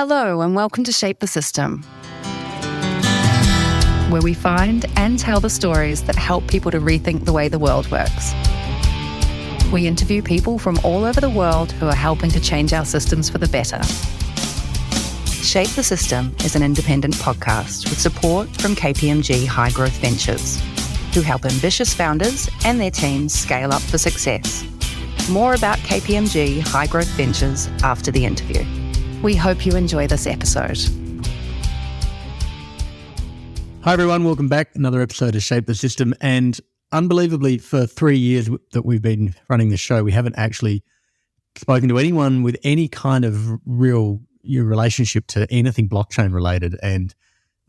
Hello and welcome to Shape the System, where we find and tell the stories that help people to rethink the way the world works. We interview people from all over the world who are helping to change our systems for the better. Shape the System is an independent podcast with support from KPMG High Growth Ventures, who help ambitious founders and their teams scale up for success. More about KPMG High Growth Ventures after the interview. We hope you enjoy this episode. Hi everyone, welcome back. Another episode of Shape the System. And unbelievably, for 3 years that we've been running the show, we haven't actually spoken to anyone with any kind of real relationship to anything blockchain related. And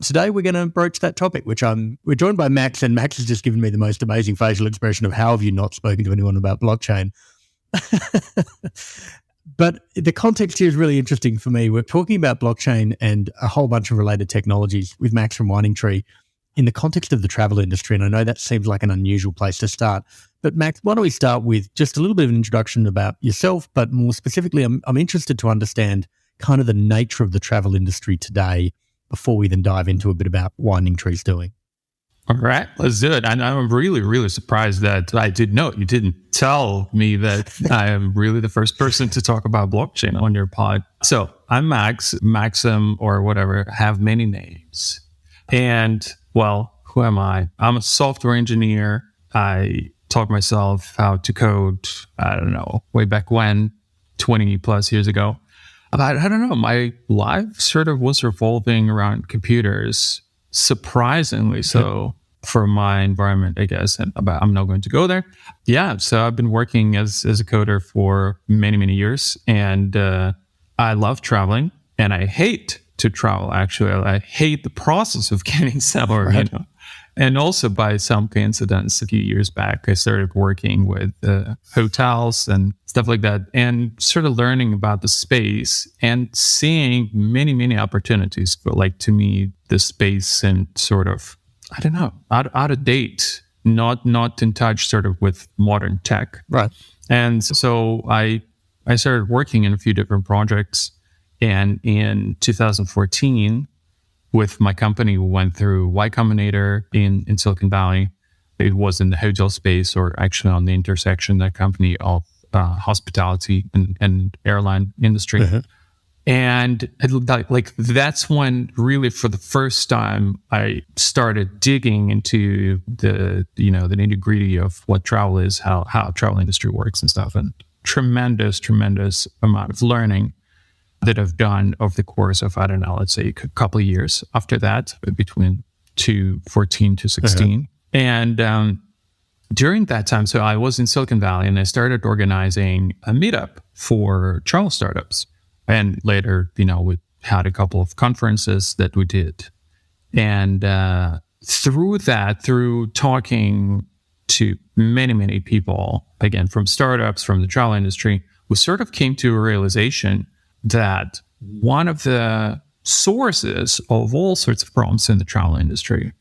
today we're going to broach that topic, we're joined by Max, and Max has just given me the most amazing facial expression of how have you not spoken to anyone about blockchain? But the context here is really interesting for me. We're talking about blockchain and a whole bunch of related technologies with Max from Winding Tree in the context of the travel industry. And I know that seems like an unusual place to start. But Max, why don't we start with just a little bit of an introduction about yourself, but more specifically, I'm interested to understand kind of the nature of the travel industry today before we then dive into a bit about Winding Tree's doing. All right, let's do it. And I'm really, really surprised that I did know you didn't tell me that I am really the first person to talk about blockchain on your pod. So I'm Max, Maksim, or whatever, have many names. And, well, who am I? I'm a software engineer. I taught myself how to code, I don't know, way back when, 20 plus years ago. But I don't know, my life sort of was revolving around computers, surprisingly so. For my environment, I guess, and I'm not going to go there. Yeah, so I've been working as a coder for many, many years, and I love traveling, and I hate to travel, actually. I hate the process of getting somewhere, right. And also, by some coincidence, a few years back, I started working with hotels and stuff like that, and sort of learning about the space and seeing many, many opportunities for, like, to me, the space and sort of, I don't know, out of date, not in touch sort of with modern tech. Right. And so I started working in a few different projects. And in 2014, with my company, we went through Y Combinator in Silicon Valley. It was in the hotel space, or actually on the intersection, that company of hospitality and airline industry. Uh-huh. And like that's when really for the first time I started digging into the nitty-gritty of what travel is, how travel industry works and stuff, and tremendous amount of learning that I've done over the course of, I don't know, let's say a couple of years after that, between 2014 to 16. Uh-huh. And during that time, so I was in Silicon Valley and I started organizing a meetup for travel startups. And later, we had a couple of conferences that we did. And through talking to many, many people, again, from startups, from the travel industry, we sort of came to a realization that one of the sources of all sorts of problems in the travel industry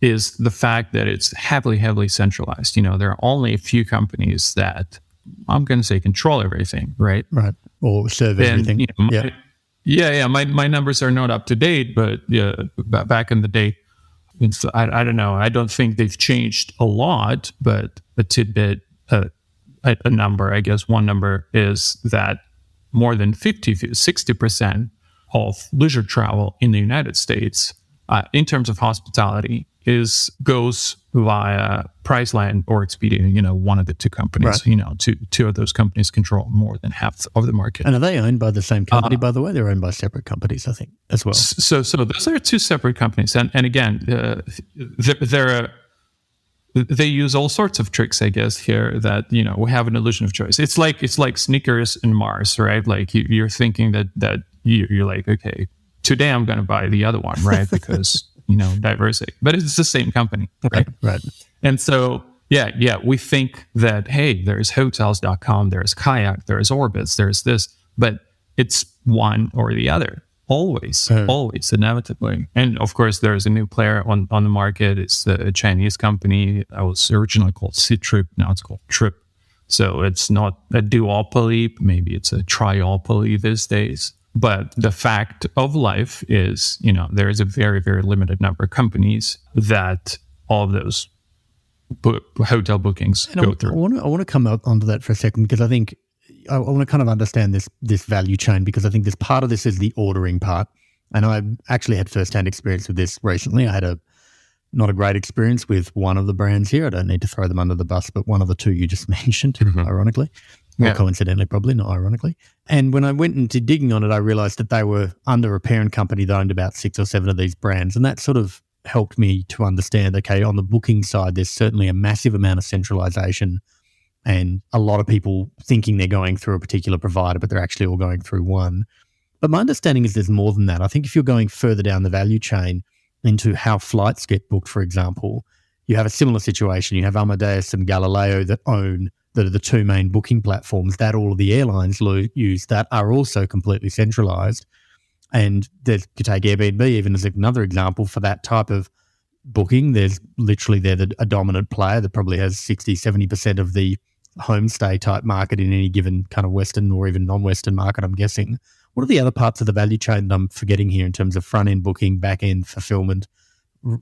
is the fact that it's heavily centralized. There are only a few companies that, I'm going to say, control everything, right? Right. Or serve everything. My numbers are not up to date, but back in the day, I don't know. I don't think they've changed a lot, but a tidbit, a number, I guess one number is that more than 60% of leisure travel in the United States, in terms of hospitality, goes via Priceline or Expedia, one of the two companies. Right. Two of those companies control more than half of the market. And are they owned by the same company, by the way? They're owned by separate companies, I think, as well. So those are two separate companies. And again, they use all sorts of tricks, I guess, here that, we have an illusion of choice. It's like Snickers and Mars, right? Like you're thinking that you're like, okay, today I'm going to buy the other one, right? Because diversity, but it's the same company, right? Right. And so, we think that, hey, there's hotels.com, there's Kayak, there's Orbitz, there's this, but it's one or the other, always, inevitably. And of course, there's a new player on the market. It's a Chinese company that was originally called Ctrip, now it's called Trip. So it's not a duopoly, maybe it's a triopoly these days. But the fact of life is, there is a very, very limited number of companies that all of those hotel bookings go through. I want to come up onto that for a second, because I think I want to kind of understand this value chain, because I think this part of this is the ordering part. And I actually had firsthand experience with this recently. I had not a great experience with one of the brands here. I don't need to throw them under the bus, but one of the two you just mentioned, ironically. Well, coincidentally, probably, not ironically. And when I went into digging on it, I realized that they were under a parent company that owned about 6 or 7 of these brands. And that sort of helped me to understand, okay, on the booking side, there's certainly a massive amount of centralization and a lot of people thinking they're going through a particular provider, but they're actually all going through one. But my understanding is there's more than that. I think if you're going further down the value chain into how flights get booked, for example, you have a similar situation. You have Amadeus and Galileo that are the two main booking platforms that all of the airlines use that are also completely centralized. And you take Airbnb even as another example for that type of booking. They're a dominant player that probably has 60, 70% of the homestay type market in any given kind of Western or even non-Western market, I'm guessing. What are the other parts of the value chain that I'm forgetting here in terms of front-end booking, back-end fulfillment,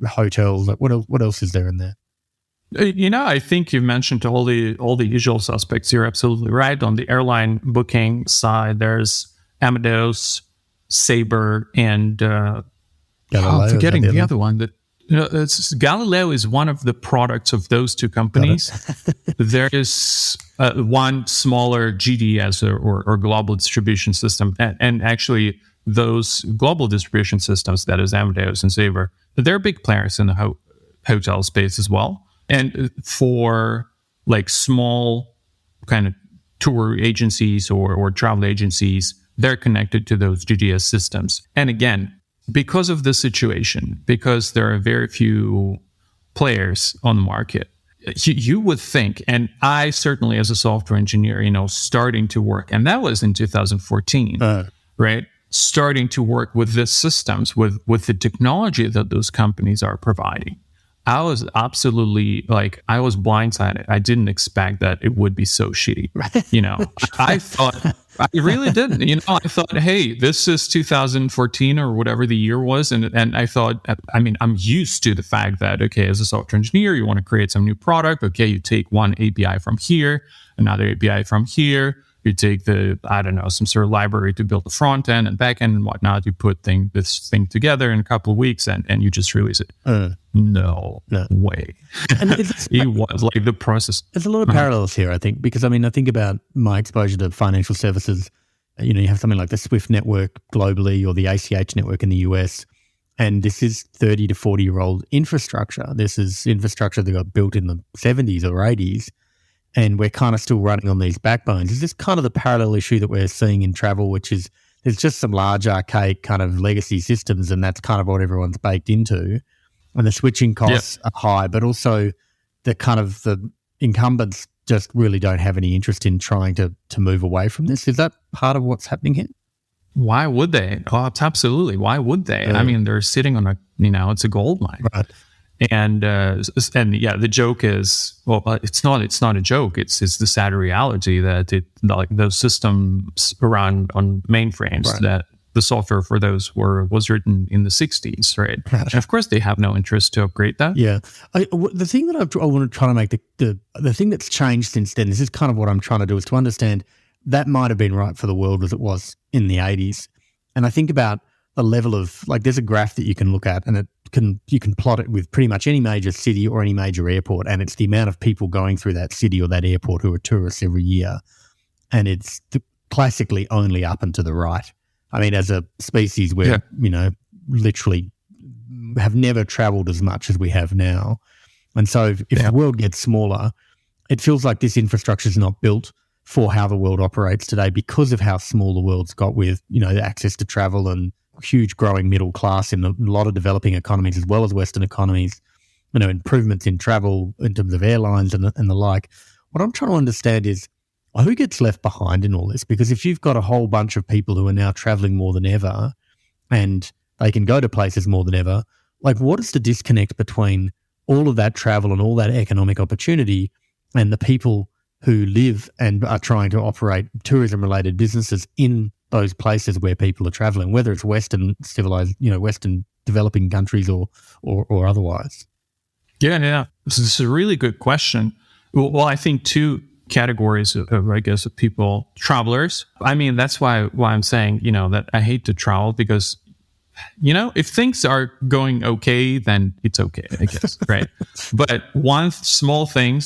hotels? Like what else is there in there? I think you mentioned all the usual suspects. You're absolutely right. On the airline booking side, there's Amadeus, Sabre, and I'm forgetting the other one. That Galileo is one of the products of those two companies. There is one smaller GDS or global distribution system, and actually those global distribution systems, that is Amadeus and Sabre, they're big players in the hotel space as well. And for like small kind of tour agencies or travel agencies, they're connected to those GDS systems. And again, because of this situation, because there are very few players on the market, you would think, and I certainly as a software engineer, starting to work, and that was in 2014, right? Starting to work with the systems, with the technology that those companies are providing. I was absolutely I was blindsided. I didn't expect that it would be so shitty. I thought, I really didn't. I thought, hey, this is 2014 or whatever the year was. And I thought, I'm used to the fact that, okay, as a software engineer, you want to create some new product. Okay, you take one API from here, another API from here. You take some sort of library to build the front end and back end and whatnot. You put this thing together in a couple of weeks and you just release it. No way. And it was like the process. There's a lot of parallels here, I think, because I think about my exposure to financial services. You have something like the SWIFT network globally or the ACH network in the US. And this is 30 to 40-year-old infrastructure. This is infrastructure that got built in the 70s or 80s. And we're kind of still running on these backbones. Is this kind of the parallel issue that we're seeing in travel, which is there's just some large archaic kind of legacy systems, and that's kind of what everyone's baked into. And the switching costs are high, but also the incumbents just really don't have any interest in trying to move away from this. Is that part of what's happening here? Why would they? Oh, absolutely. Why would they? They're sitting on it's a gold mine. Right. And the joke is, well, it's not a joke. It's the sad reality that those systems run on mainframes, right, that the software for those was written in the 60s, right? And of course, they have no interest to upgrade that. Yeah. The thing that I want to try to make the thing that's changed since then, this is kind of what I'm trying to do, is to understand that might have been right for the world as it was in the 80s. And I think about the level of, there's a graph that you can look at, and you can plot it with pretty much any major city or any major airport, and it's the amount of people going through that city or that airport who are tourists every year. And it's classically only up and to the right. As a species, we're, literally have never traveled as much as we have now. And so if the world gets smaller, it feels like this infrastructure is not built for how the world operates today because of how small the world's got with, access to travel and huge growing middle class in a lot of developing economies as well as Western economies, improvements in travel in terms of airlines and the like. What I'm trying to understand is who gets left behind in all this? Because if you've got a whole bunch of people who are now traveling more than ever and they can go to places more than ever, what is the disconnect between all of that travel and all that economic opportunity and the people who live and are trying to operate tourism-related businesses in those places where people are traveling, whether it's Western civilized, Western developing countries or otherwise? Yeah. This is a really good question. Well, I think two categories of people, travelers. I mean, that's why I'm saying, that I hate to travel because, if things are going okay, then it's okay, I guess, right? But one small thing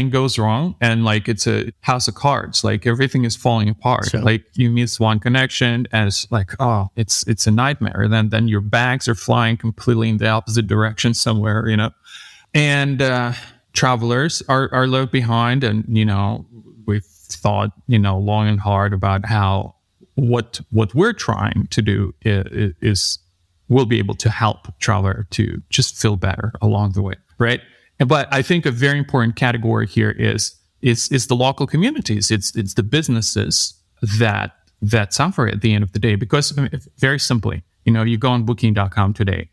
goes wrong, and like it's a house of cards. Like everything is falling apart. Sure. Like you miss one connection, and it's like, oh, it's a nightmare. Then your bags are flying completely in the opposite direction somewhere, And travelers are left behind, and we've thought long and hard about how what we're trying to do is we'll be able to help traveler to just feel better along the way, right? But I think a very important category here is the local communities. It's the businesses that suffer at the end of the day, because very simply, you go on booking.com today,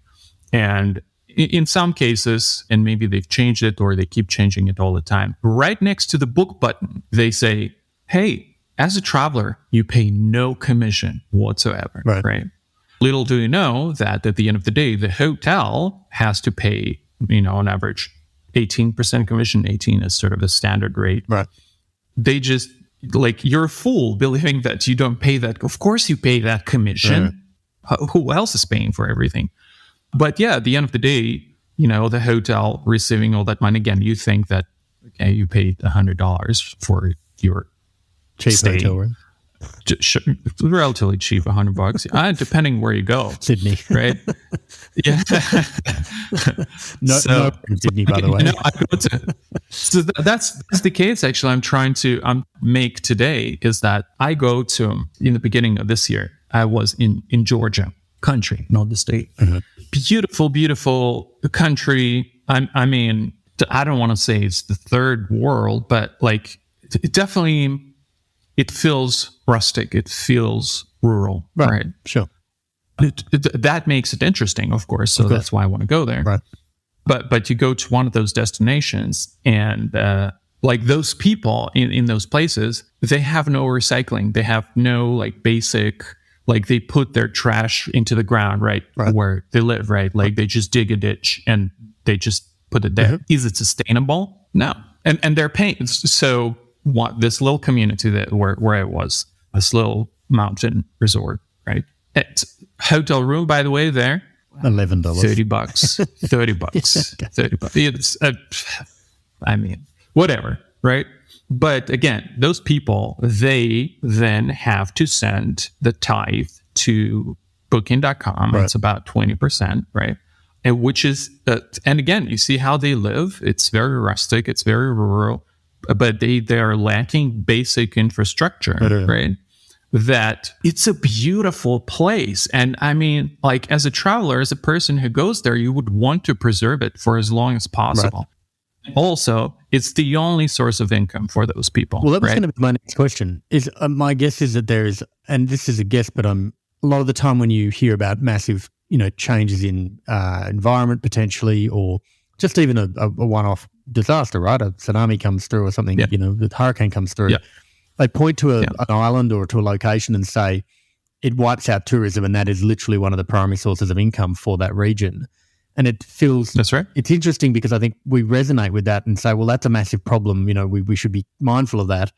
and in some cases, and maybe they've changed it or they keep changing it all the time, right next to the book button, they say, hey, as a traveler, you pay no commission whatsoever, right? Little do you know that at the end of the day, the hotel has to pay, on average, 18% commission. 18 is sort of a standard rate. Right. They just, you're a fool believing that you don't pay that. Of course you pay that commission. Right. Who else is paying for everything? But yeah, at the end of the day, the hotel receiving all that money, again, you think that, okay, you paid $100 for your cheap stay. Hotel room. Relatively cheap, $100, depending where you go. Sydney, right? Yeah. No, in Sydney, by the way. I go to. So that's the case. Actually, I'm trying to make today is that I go to in the beginning of this year. I was in Georgia, country, not the state. Mm-hmm. Beautiful country. I mean, I don't want to say it's the third world, but it definitely. It feels rustic. It feels rural, right? Sure. That makes it interesting, of course. So that's why I want to go there. Right. But you go to one of those destinations, and those people in those places, they have no recycling. They have no basic. They put their trash into the ground, right where they live, right? They just dig a ditch and they just put it there. Mm-hmm. Is it sustainable? No. And they're paying. So this little community where I was, this little mountain resort, right? It's hotel room, by the way, there. $11. $30. $30. $30. It's, whatever, right? But again, those people, they then have to send the tithe to booking.com. Right. It's about 20%, right? And which is, and again, you see how they live. It's very rustic. It's very rural. But they are lacking basic infrastructure, right? That it's a beautiful place. And as a traveler, as a person who goes there, you would want to preserve it for as long as possible. Right. Also, it's the only source of income for those people. Well, that was going to be my next question. Is my guess is that there is, and this is a guess, but a lot of the time when you hear about massive, changes in environment potentially, or just even a one-off disaster, right? A tsunami comes through or something, the hurricane comes through. Yeah. They point to an island or to a location and say it wipes out tourism, and that is literally one of the primary sources of income for that region. And it feels... That's right. It's interesting because I think we resonate with that and say, well, that's a massive problem. We should be mindful of that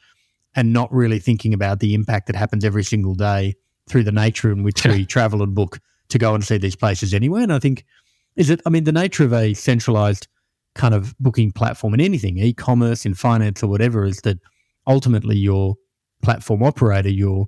and not really thinking about the impact that happens every single day through the nature in which we travel and book to go and see these places anyway. And I think, the nature of a centralized kind of booking platform in anything, e-commerce, in finance or whatever, is that ultimately your platform operator, you're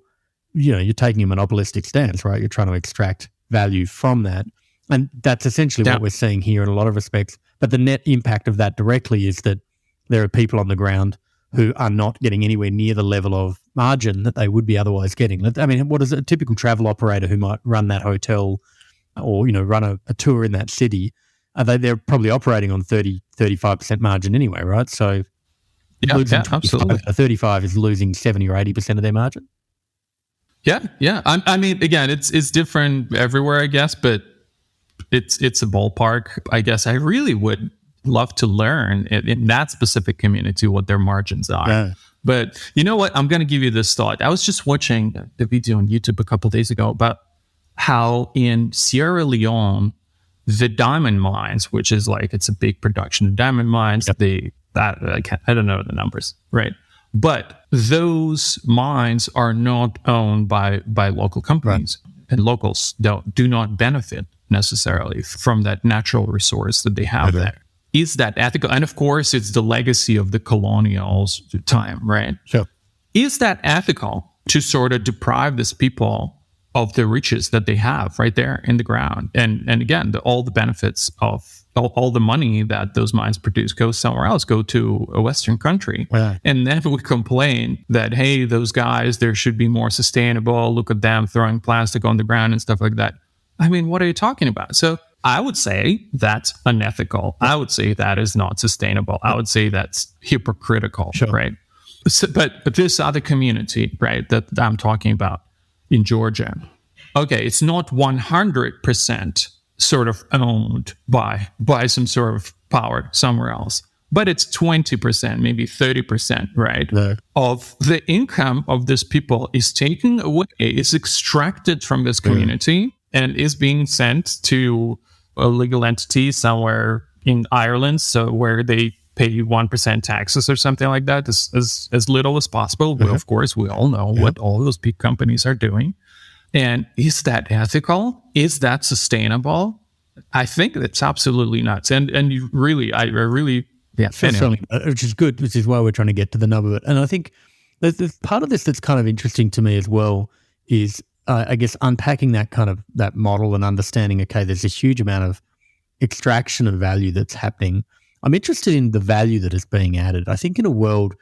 taking a monopolistic stance, right? You're trying to extract value from that. And that's essentially what we're seeing here in a lot of respects. But the net impact of that directly is that there are people on the ground who are not getting anywhere near the level of margin that they would be otherwise getting. What is a typical travel operator who might run that hotel or, run a tour in that city? They're probably operating on 35% margin anyway, right? So absolutely. 35 is losing 70 or 80% of their margin. Yeah. Again, it's different everywhere, I guess, but it's a ballpark. I guess I really would love to learn in that specific community what their margins are. But you know what? I'm going to give you this thought. I was just watching the video on YouTube a couple of days ago about how in Sierra Leone, the diamond mines, which is like, it's a big production of diamond mines. Yep. I don't know the numbers, right? But those mines are not owned by local companies, and locals do not benefit necessarily from that natural resource that they have there. Is that ethical? And of course, it's the legacy of the colonials time, right? Sure. Is that ethical to sort of deprive these people of the riches that they have right there in the ground? And again, all the benefits of all the money that those mines produce goes somewhere else, go to a Western country. Right. And then we complain that, hey, those guys, there should be more sustainable. Look at them throwing plastic on the ground and stuff like that. I mean, what are you talking about? So I would say that's unethical. I would say that is not sustainable. I would say that's hypocritical, right? So, but this other community, right, that I'm talking about in Georgia, okay, it's not 100% sort of owned by some sort of power somewhere else, but it's 20%, maybe 30%, right, of the income of these people is taken away, is extracted from this community, and is being sent to a legal entity somewhere in Ireland, so where they pay 1% taxes or something like that, as little as possible. Well, of course, we all know what all those big companies are doing. And is that ethical? Is that sustainable? I think that's absolutely nuts. And you really, I really, which is good, which is why we're trying to get to the nub of it. And I think there's part of this that's kind of interesting to me as well is, I guess, unpacking that model and understanding, okay, there's a huge amount of extraction of value that's happening. I'm interested in the value that is being added. I think in a world,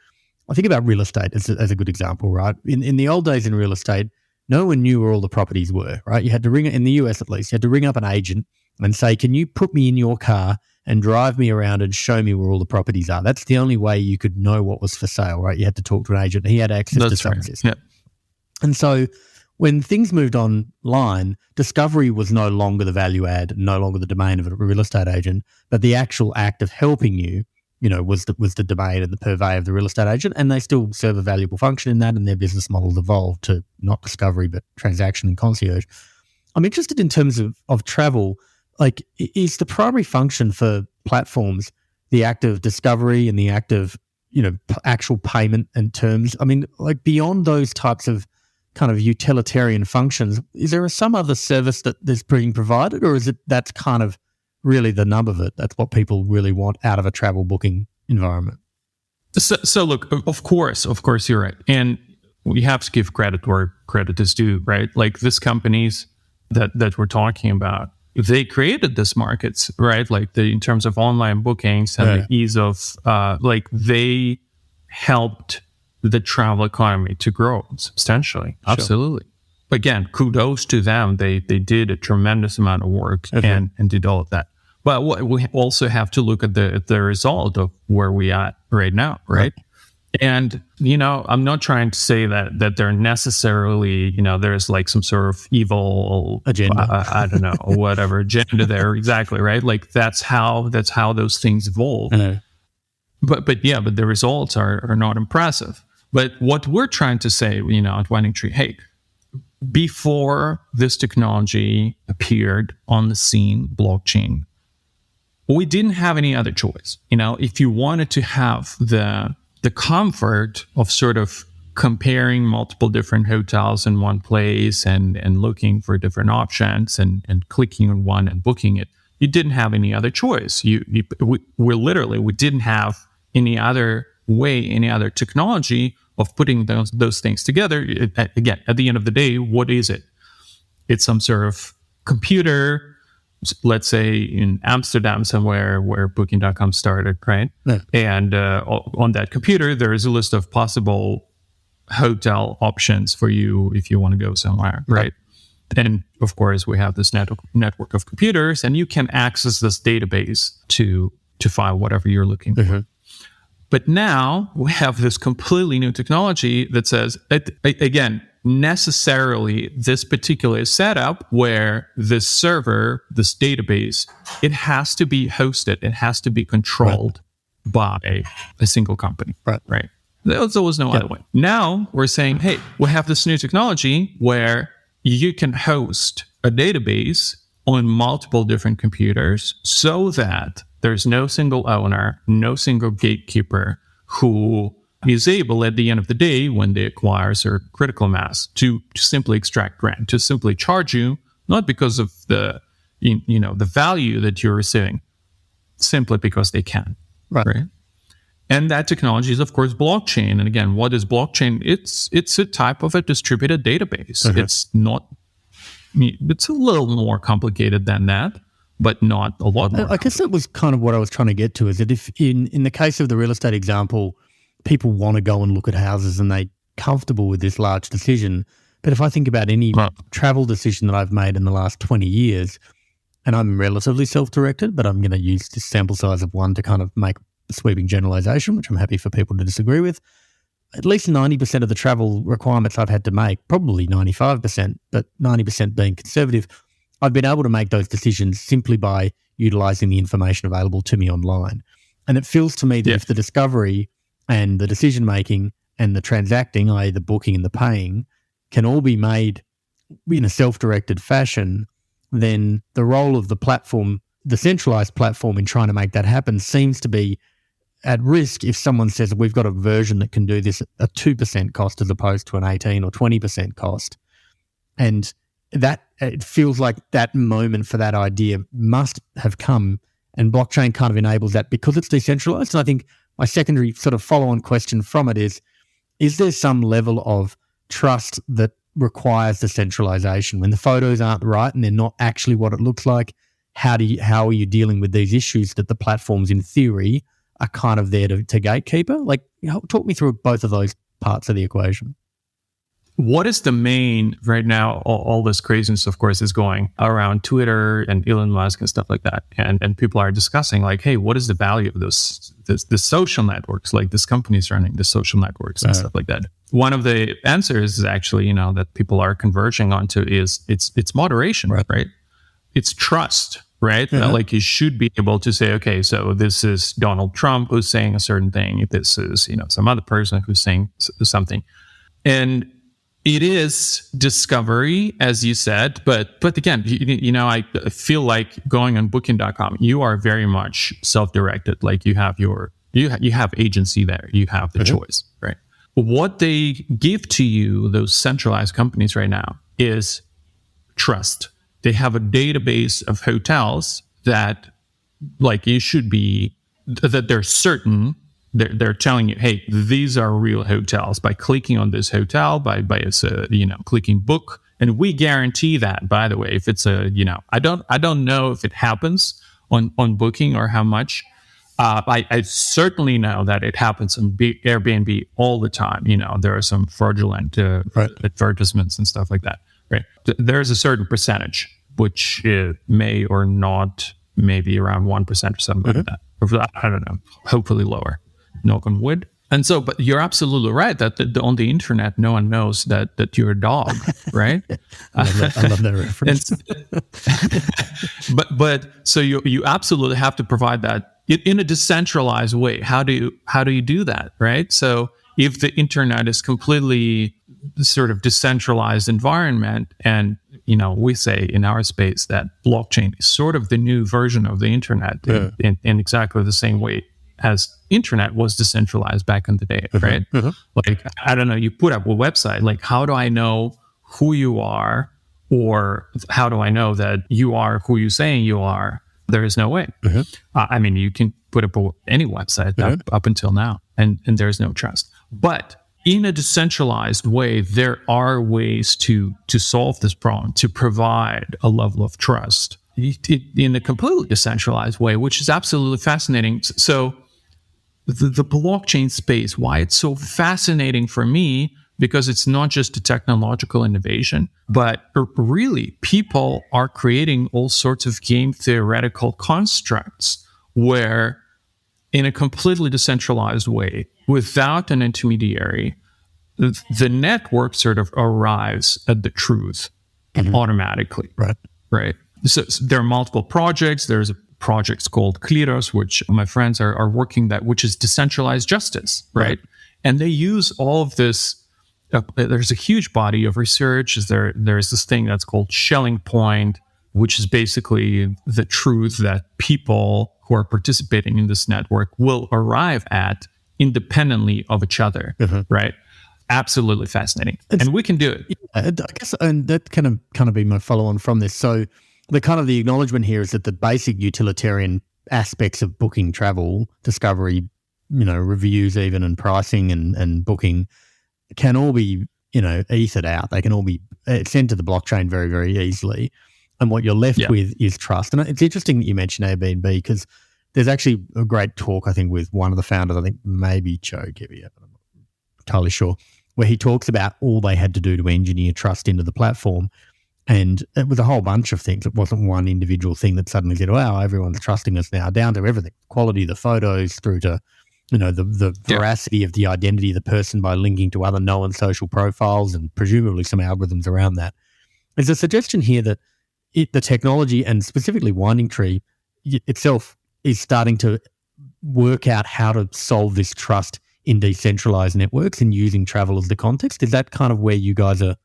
I think about real estate as a good example, right? In the old days in real estate, no one knew where all the properties were, right? You had to ring, in the US at least, you had to ring up an agent and say, can you put me in your car and drive me around and show me where all the properties are? That's the only way you could know what was for sale, right? You had to talk to an agent. He had access to some of this. Yeah. And so when things moved online, discovery was no longer the value add, no longer the domain of a real estate agent, but the actual act of helping you, was the domain and the purvey of the real estate agent, and they still serve a valuable function in that, and their business models evolved to not discovery, but transaction and concierge. I'm interested in terms of travel, like, is the primary function for platforms the act of discovery and the act of, actual payment and terms? I mean, like, beyond those types of kind of utilitarian functions, is there some other service that is being provided, or is it that's kind of really the nub of it? That's what people really want out of a travel booking environment. So look, of course you're right. And we have to give credit where credit is due, right? Like these companies that we're talking about, they created these markets, right? Like in terms of online bookings and the ease of, they helped the travel economy to grow substantially. Sure. Absolutely. Again, kudos to them. They did a tremendous amount of work and did all of that. But we also have to look at the result of where we are right now, right? And, I'm not trying to say that they're necessarily, there's like some sort of evil agenda. I don't know, whatever agenda there. Exactly, right? Like that's how those things evolve. But the results are not impressive. But what we're trying to say, at Winding Tree, hey, before this technology appeared on the scene, blockchain, we didn't have any other choice. If you wanted to have the comfort of sort of comparing multiple different hotels in one place and looking for different options and clicking on one and booking it, you didn't have any other choice. We didn't have any other way, any other technology of putting those things together. Again, at the end of the day, what is it? It's some sort of computer, let's say in Amsterdam somewhere where Booking.com started, right? Yeah. And on that computer, there is a list of possible hotel options for you if you want to go somewhere, right? And of course, we have this network of computers, and you can access this database to find whatever you're looking for. But now we have this completely new technology that says, again, necessarily this particular setup where this server, this database, it has to be hosted, it has to be controlled by a single company, right? There was no other way. Now we're saying, hey, we have this new technology where you can host a database on multiple different computers so that there's no single owner, no single gatekeeper who is able at the end of the day, when they acquire certain critical mass, to simply extract rent, to simply charge you, not because of the value that you're receiving, simply because they can. Right? And that technology is, of course, blockchain. And again, what is blockchain? It's a type of a distributed database. It's a little more complicated than that, but not a lot more. I guess that was kind of what I was trying to get to, is that if in the case of the real estate example, people want to go and look at houses and they're comfortable with this large decision. But if I think about any travel decision that I've made in the last 20 years, and I'm relatively self-directed, but I'm going to use this sample size of one to kind of make a sweeping generalization, which I'm happy for people to disagree with. At least 90% of the travel requirements I've had to make, probably 95%, but 90% being conservative, I've been able to make those decisions simply by utilizing the information available to me online. And it feels to me that if the discovery and the decision-making and the transacting, i.e. the booking and the paying, can all be made in a self-directed fashion, then the role of the platform, the centralized platform, in trying to make that happen seems to be at risk if someone says, we've got a version that can do this at a 2% cost as opposed to an 18 or 20% cost. And that it feels like that moment for that idea must have come, and blockchain kind of enables that because it's decentralized. And I think my secondary sort of follow-on question from it is there some level of trust that requires the centralization when the photos aren't right and they're not actually what it looks like? How are you dealing with these issues that the platforms in theory are kind of there to gatekeeper? Like, talk me through both of those parts of the equation. What is the main right now? All this craziness, of course, is going around Twitter and Elon Musk and stuff like that, and people are discussing like, hey, what is the value of the social networks? Like, this company is running the social networks and stuff like that. One of the answers is actually, that people are converging onto is it's moderation, right? It's trust, right? Like, you should be able to say, okay, so this is Donald Trump who's saying a certain thing. This is, some other person who's saying something. And it is discovery, as you said, but again, I feel like going on booking.com, you are very much self-directed. Like, you have you have agency there. You have the choice, right? What they give to you, those centralized companies right now, is trust. They have a database of hotels that, like, you should be, that they're certain, they're telling you, hey, these are real hotels by clicking on this hotel, by clicking book. And we guarantee that, by the way, if it's I don't know if it happens on Booking or how much. I certainly know that it happens on Airbnb all the time. There are some fraudulent advertisements and stuff like that. Right. There's a certain percentage, which may or not, maybe around 1% or something like that. Or, I don't know, hopefully lower, knock on wood. And so, but you're absolutely right that on the internet, no one knows that you're a dog, right? I love that reference. But so you absolutely have to provide that in a decentralized way. How do you do that, right? So if the internet is completely sort of decentralized environment, and we say in our space that blockchain is sort of the new version of the internet in exactly the same way as internet was decentralized back in the day, right? Like, I don't know, you put up a website, like, how do I know who you are, or how do I know that you are who you're saying you are? There is no way. I mean, you can put up any website up until now, and there's no trust. But in a decentralized way, there are ways to solve this problem, to provide a level of trust in a completely decentralized way, which is absolutely fascinating. So the blockchain space, why it's so fascinating for me, because it's not just a technological innovation, but really people are creating all sorts of game theoretical constructs where, in a completely decentralized way, without an intermediary, the network sort of arrives at the truth automatically. Right. So there are multiple projects. There's projects called Kliros, which my friends are working that, which is decentralized justice, right? And they use all of this. There's a huge body of research. There's this thing that's called Shelling Point, which is basically the truth that people who are participating in this network will arrive at independently of each other, right? Absolutely fascinating. And we can do it. I guess, and that kind of be my follow-on from this. So the acknowledgement here is that the basic utilitarian aspects of booking travel, discovery, reviews even, and pricing and booking can all be, ethered out. They can all be sent to the blockchain very, very easily. And what you're left with is trust. And it's interesting that you mentioned Airbnb, because there's actually a great talk, I think, with one of the founders, I think maybe Joe Gebbia, but I'm not entirely sure, where he talks about all they had to do to engineer trust into the platform. And it was a whole bunch of things. It wasn't one individual thing that suddenly said, wow, everyone's trusting us now, down to everything, quality of the photos through to, the veracity of the identity of the person by linking to other known social profiles and presumably some algorithms around that. There's a suggestion here that the technology, and specifically Winding Tree itself, is starting to work out how to solve this trust in decentralized networks and using travel as the context. Is that kind of where you guys are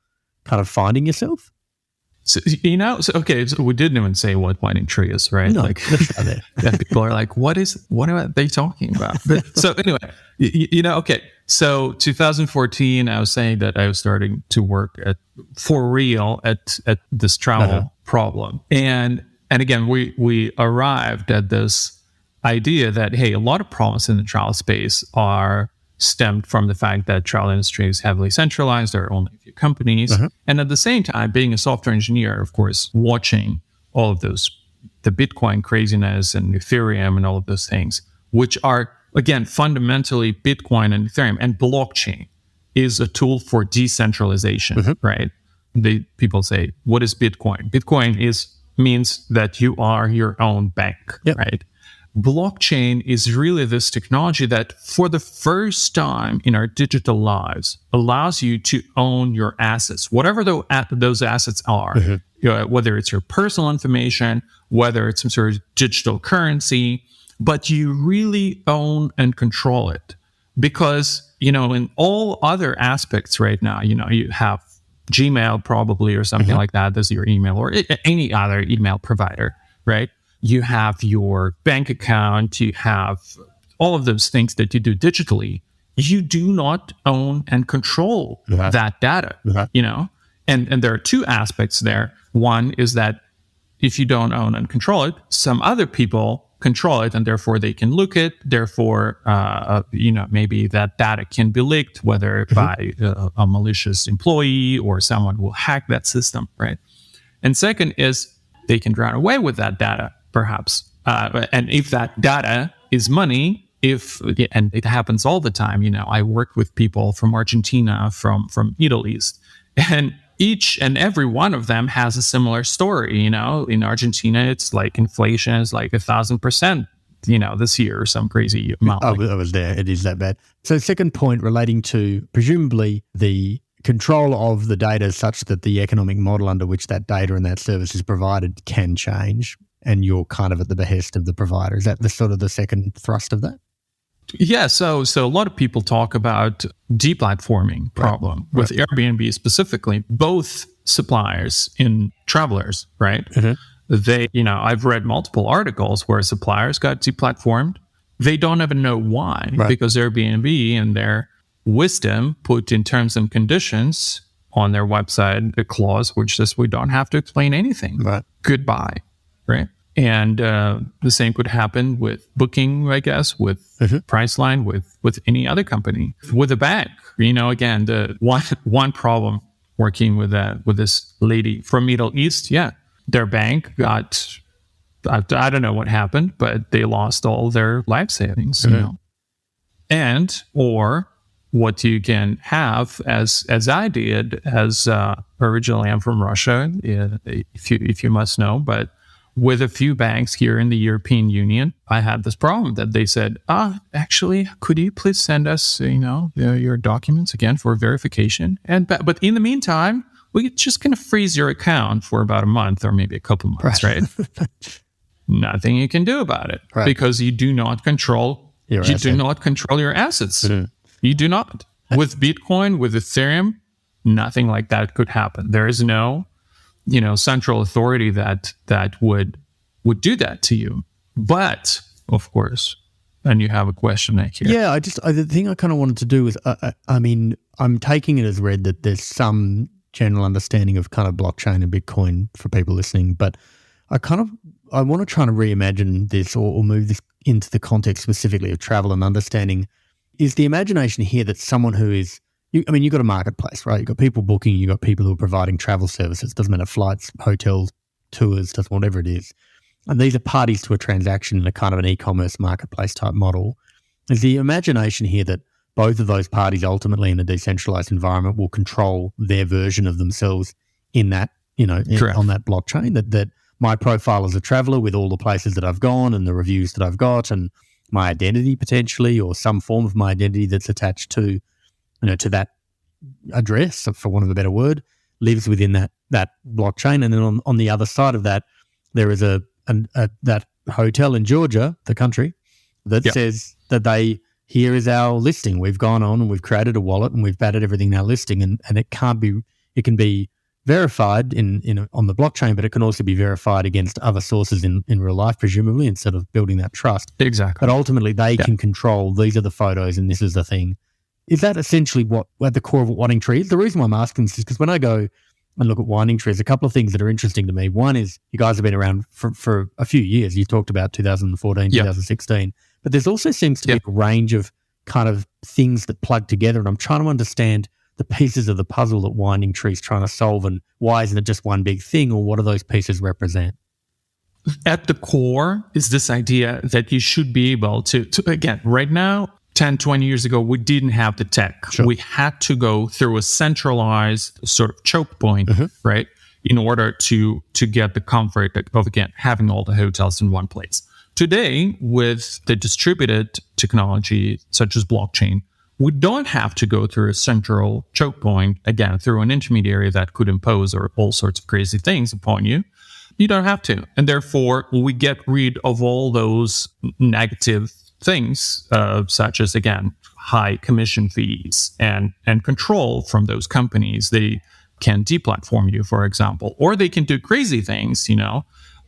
kind of finding yourself? So, so we didn't even say what Winding Tree is, right? No, that's not there. That people are like, what are they talking about? But, so anyway, so 2014, I was saying that I was starting to work for real at this travel problem. And again, we arrived at this idea that, hey, a lot of problems in the travel space are stemmed from the fact that travel industry is heavily centralized. There are only a few companies. And at the same time, being a software engineer, of course, watching all of those, the Bitcoin craziness and Ethereum and all of those things, which are, again, fundamentally Bitcoin and Ethereum, and blockchain is a tool for decentralization, right? People say, what is Bitcoin? Bitcoin means that you are your own bank, right? Blockchain is really this technology that, for the first time in our digital lives, allows you to own your assets, whatever those assets are, whether it's your personal information, whether it's some sort of digital currency, but you really own and control it. Because, in all other aspects right now, you have Gmail probably or something like that as your email, or any other email provider, right? You have your bank account, you have all of those things that you do digitally. You do not own and control that data, And there are two aspects there. One is that if you don't own and control it, some other people control it, and therefore they can look it. Therefore, maybe that data can be leaked, whether by a malicious employee or someone will hack that system, right? And second is they can run away with that data, perhaps. And if that data is money, and it happens all the time, I work with people from Argentina, from Middle East, and each and every one of them has a similar story. In Argentina, it's like inflation is like 1,000%, this year, or some crazy amount. I was there. It is that bad. So second point relating to presumably the control of the data such that the economic model under which that data and that service is provided can change, and you're kind of at the behest of the provider. Is that the sort of the second thrust of that? Yeah, so a lot of people talk about deplatforming problem with Airbnb specifically, both suppliers and travelers, right? They, I've read multiple articles where suppliers got deplatformed. They don't even know why, because Airbnb and their wisdom put in terms and conditions on their website a clause which says we don't have to explain anything. Goodbye, right? And the same could happen with Booking, I guess, with Priceline, with any other company, with a bank. Again, the one problem working with this lady from Middle East, their bank got, I don't know what happened, but they lost all their life savings, and or what you can have, as I did, as originally I'm from Russia, if you must know, but with a few banks here in the European Union, I had this problem that they said, actually, could you please send us, your documents again for verification? But in the meantime, we're just going to freeze your account for about a month or maybe a couple months, right? Nothing you can do about it because you do not control your assets. You do not. With Bitcoin, with Ethereum, nothing like that could happen. There is no, central authority that would do that to you. But of course, and you have a question here. Yeah, the thing I kind of wanted to do is, I'm taking it as read that there's some general understanding of kind of blockchain and Bitcoin for people listening, but I want to try to reimagine this or move this into the context specifically of travel and understanding. Is the imagination here that someone who is, you've got a marketplace, right? You've got people booking, you've got people who are providing travel services, doesn't matter, flights, hotels, tours, doesn't whatever it is. And these are parties to a transaction in a kind of an e-commerce marketplace type model. Is the imagination here that both of those parties ultimately in a decentralized environment will control their version of themselves in that, on that blockchain, that my profile as a traveler with all the places that I've gone and the reviews that I've got and my identity potentially, or some form of my identity that's attached to, to that address, for want of a better word, lives within that blockchain. And then on the other side of that, there is that hotel in Georgia, the country, that says that here is our listing. We've gone on and we've created a wallet and we've added everything in our listing, and it can be verified on the blockchain, but it can also be verified against other sources in real life, presumably, instead of building that trust. Exactly. But ultimately, they can control, these are the photos and this is the thing. Is that essentially what at the core of what Winding Tree is? The reason why I'm asking this is because when I go and look at Winding Tree, there's a couple of things that are interesting to me. One is you guys have been around for a few years. You talked about 2014, 2016. But there's also seems to be a range of kind of things that plug together. And I'm trying to understand the pieces of the puzzle that Winding Tree is trying to solve, and why isn't it just one big thing, or what do those pieces represent? At the core is this idea that you should be able to again, right now, 10, 20 years ago, we didn't have the tech. Sure. We had to go through a centralized sort of choke point, right, in order to get the comfort of, again, having all the hotels in one place. Today, with the distributed technology, such as blockchain, we don't have to go through a central choke point, again, through an intermediary that could impose or all sorts of crazy things upon you. You don't have to. And therefore, we get rid of all those negative things, such as, again, high commission fees and control from those companies. They can deplatform you, for example, or they can do crazy things,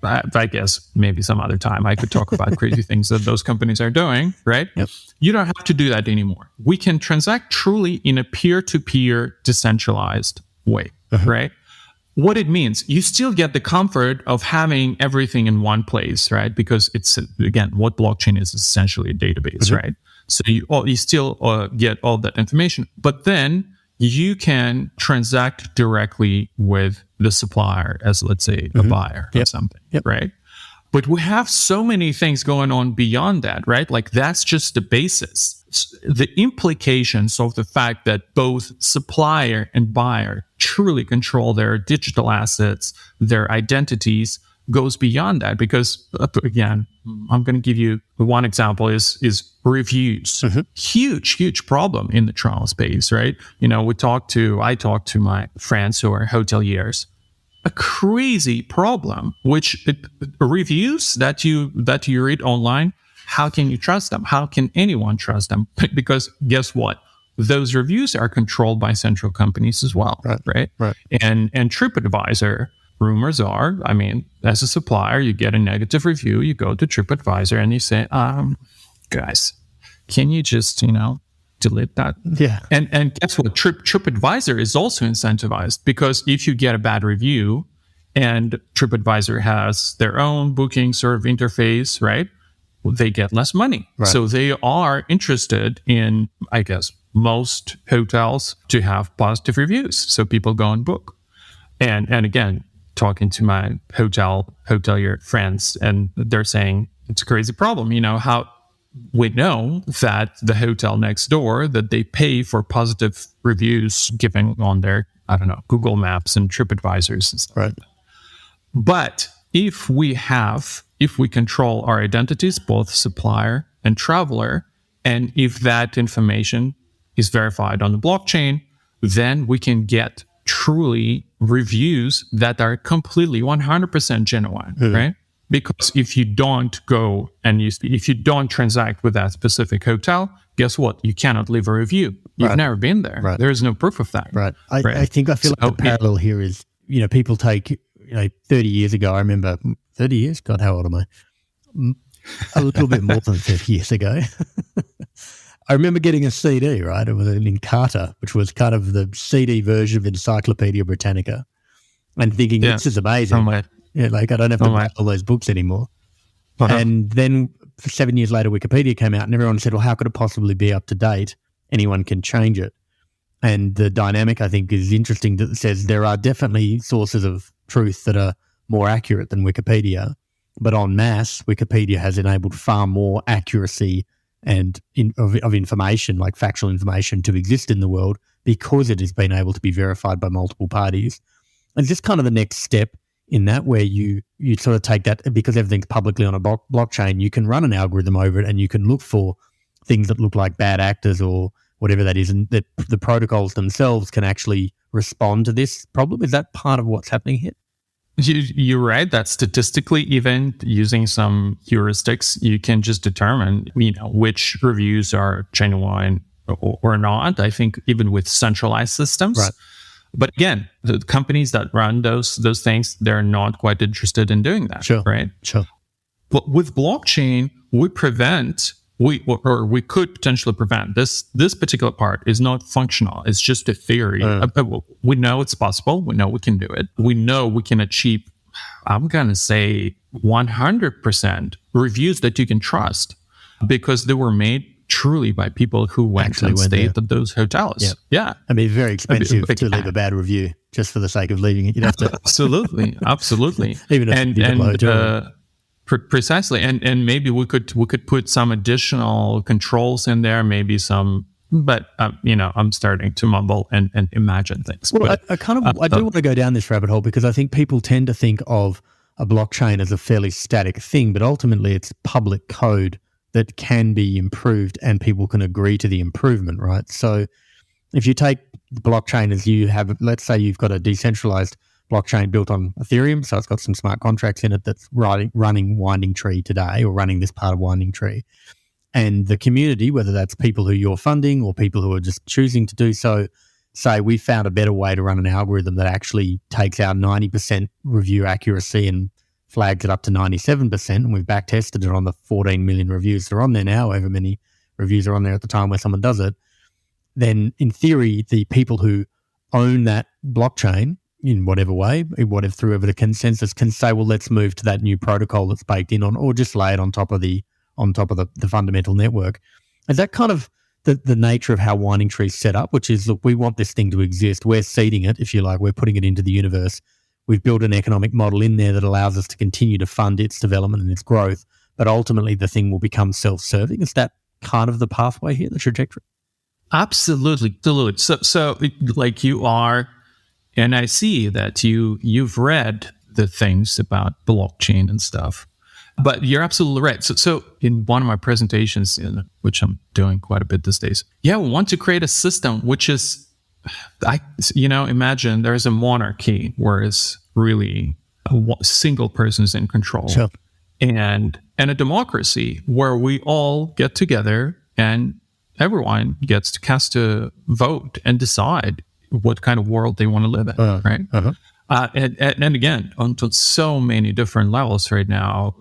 I guess maybe some other time I could talk about crazy things that those companies are doing, right? Yep. You don't have to do that anymore. We can transact truly in a peer-to-peer decentralized way, right? What it means, you still get the comfort of having everything in one place, right? Because it's, again, what blockchain is essentially a database, right? So you still get all that information, but then you can transact directly with the supplier as, let's say, a buyer or something, right? But we have so many things going on beyond that, right? Like that's just the basis. The implications of the fact that both supplier and buyer truly control their digital assets, their identities, goes beyond that. Because again, I'm going to give you one example is reviews. Huge problem in the travel space, right? I talk to my friends who are hoteliers. A crazy problem, which reviews that you read online, how can you trust them? How can anyone trust them? Because guess what? Those reviews are controlled by central companies as well, right? And TripAdvisor, rumors are, as a supplier, you get a negative review, you go to TripAdvisor and you say, guys, can you just, delete that? Yeah. And guess what? TripAdvisor is also incentivized, because if you get a bad review and TripAdvisor has their own booking sort of interface, right? They get less money. Right. So they are interested in, I guess, most hotels to have positive reviews. So people go and book. And again, talking to my hotelier friends, and they're saying it's a crazy problem. How we know that the hotel next door, that they pay for positive reviews given on their, Google Maps and TripAdvisors and stuff. Right. But if we control our identities, both supplier and traveler, and if that information is verified on the blockchain, then we can get truly reviews that are completely 100% genuine, right? Because if you don't go and if you don't transact with that specific hotel, guess what? You cannot leave a review. You've never been there. Right. There is no proof of that. Right. I feel like the parallel here is, people take, 30 years ago, I remember 30 years? God, how old am I? A little bit more than 30 years ago. I remember getting a CD, right? It was an Encarta, which was kind of the CD version of Encyclopedia Britannica, and thinking, this is amazing. I don't have to buy all those books anymore. And then 7 years later, Wikipedia came out and everyone said, well, how could it possibly be up to date? Anyone can change it. And the dynamic, I think, is interesting that it says there are definitely sources of truth that are more accurate than Wikipedia. But en masse, Wikipedia has enabled far more accuracy and of information, like factual information, to exist in the world because it has been able to be verified by multiple parties. And just kind of the next step in that, where you sort of take that, because everything's publicly on a blockchain, you can run an algorithm over it and you can look for things that look like bad actors or whatever that is, and that the protocols themselves can actually respond to this problem. Is that part of what's happening here? You're right that statistically, even using some heuristics, you can just determine, which reviews are genuine or not. I think even with centralized systems. Right. But again, the companies that run those things, they're not quite interested in doing that. Sure. Right. Sure. But with blockchain, we could potentially prevent this. This particular part is not functional. It's just a theory. We know it's possible. We know we can do it. We know we can achieve, I'm going to say 100% reviews that you can trust, because they were made truly by people who went and stayed at those hotels. Yep. Yeah. I mean, very expensive to leave a bad review just for the sake of leaving it. You'd have to. Absolutely. Even if precisely. And maybe we could put some additional controls in there, maybe some, but I'm starting to mumble and imagine things. Well, but, I do want to go down this rabbit hole, because I think people tend to think of a blockchain as a fairly static thing, but ultimately it's public code that can be improved and people can agree to the improvement, right? So if you take the blockchain as you have, let's say you've got a decentralized blockchain built on Ethereum, so it's got some smart contracts in it that's running Winding Tree today, or running this part of Winding Tree. And the community, whether that's people who you're funding or people who are just choosing to do so, say we found a better way to run an algorithm that actually takes our 90% review accuracy and flags it up to 97%, and we've back tested it on the 14 million reviews that are on there now, however many reviews are on there at the time where someone does it, then in theory, the people who own that blockchain in whatever way, through the consensus, can say, well, let's move to that new protocol that's baked in on, or just lay it on top of the fundamental network. Is that kind of the nature of how Winding Tree's set up, which is, look, we want this thing to exist. We're seeding it, if you like. We're putting it into the universe. We've built an economic model in there that allows us to continue to fund its development and its growth, but ultimately the thing will become self-serving. Is that kind of the pathway here, the trajectory? Absolutely. So like you are, and I see that you've read the things about blockchain and stuff, but you're absolutely right. So in one of my presentations, which I'm doing quite a bit these days, we want to create a system which is, imagine there's a monarchy where it's really a single person's in control. Sure. And a democracy where we all get together and everyone gets to cast a vote and decide what kind of world they want to live in, right? Uh-huh. And again, on so many different levels right now,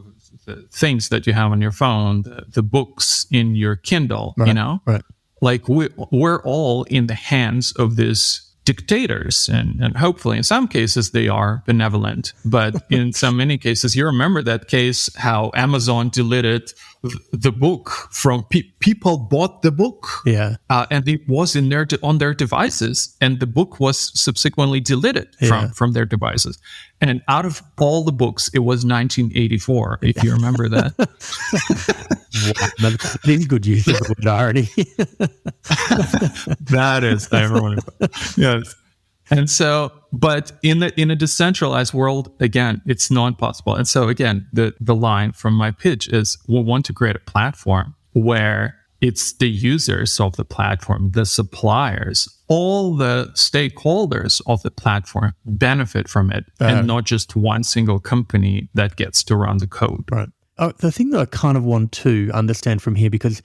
the things that you have on your phone, the books in your Kindle, right. Like we're all in the hands of these dictators, and hopefully in some cases they are benevolent, but in many cases, you remember that case how Amazon deleted the book from people bought the book, and it was in on their devices, and the book was subsequently deleted from their devices. And out of all the books, it was 1984, if you remember that. That is good use of the word irony. That is, everyone. Yes. And so, but in a decentralized world, again, it's not possible. And so again, the line from my pitch is, we want to create a platform where it's the users of the platform, the suppliers all the stakeholders of the platform benefit from it, and not just one single company that gets to run the code. Right. The thing that I kind of want to understand from here, because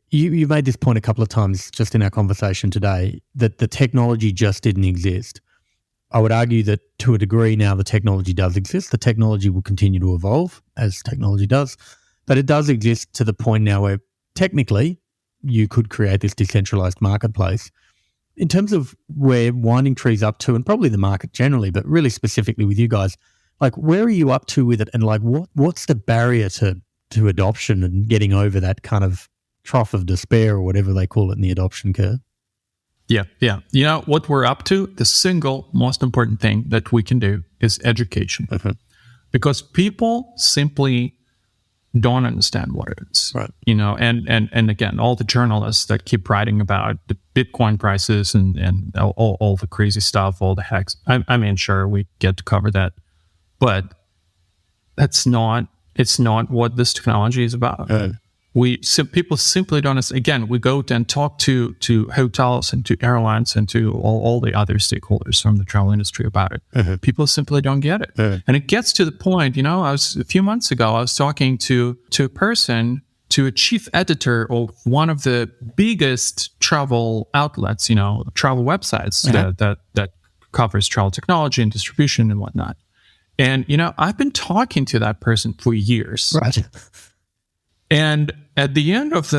you made this point a couple of times just in our conversation today, that the technology just didn't exist. I would argue that to a degree now the technology does exist. The technology will continue to evolve as technology does, but it does exist to the point now where technically you could create this decentralized marketplace. In terms of where Winding Tree's up to, and probably the market generally, but really specifically with you guys, like where are you up to with it, and like what's the barrier to adoption and getting over that kind of trough of despair or whatever they call it in the adoption curve? Yeah. You know what we're up to? The single most important thing that we can do is education, because people simply don't understand what it is. Right. You know, and again, all the journalists that keep writing about the Bitcoin prices and all the crazy stuff, all the hacks. I mean, sure, we get to cover that, but it's not what this technology is about. People simply don't understand. Again, we go and talk to hotels and to airlines and to all the other stakeholders from the travel industry about it. People simply don't get it. And it gets to the point, you know, a few months ago, I was talking to a person, to a chief editor of one of the biggest travel outlets, you know, travel websites that covers travel technology and distribution and whatnot. And, you know, I've been talking to that person for years. Right. And at the end of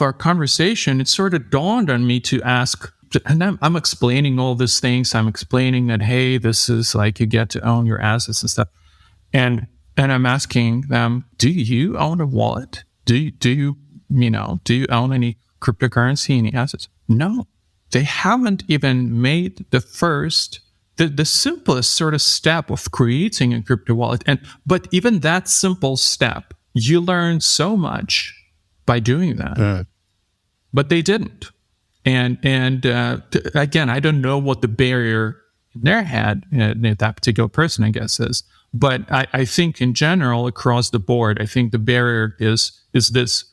our conversation, it sort of dawned on me to ask, and I'm explaining all these things. I'm explaining that, hey, this is like you get to own your assets and stuff. And I'm asking them, do you own a wallet? Do you own any cryptocurrency, any assets? No, they haven't even made the simplest sort of step of creating a crypto wallet. But even that simple step, you learn so much by doing that, but they didn't. And again, I don't know what the barrier in their head, that particular person, I guess, is. But I think in general, across the board, I think the barrier is this.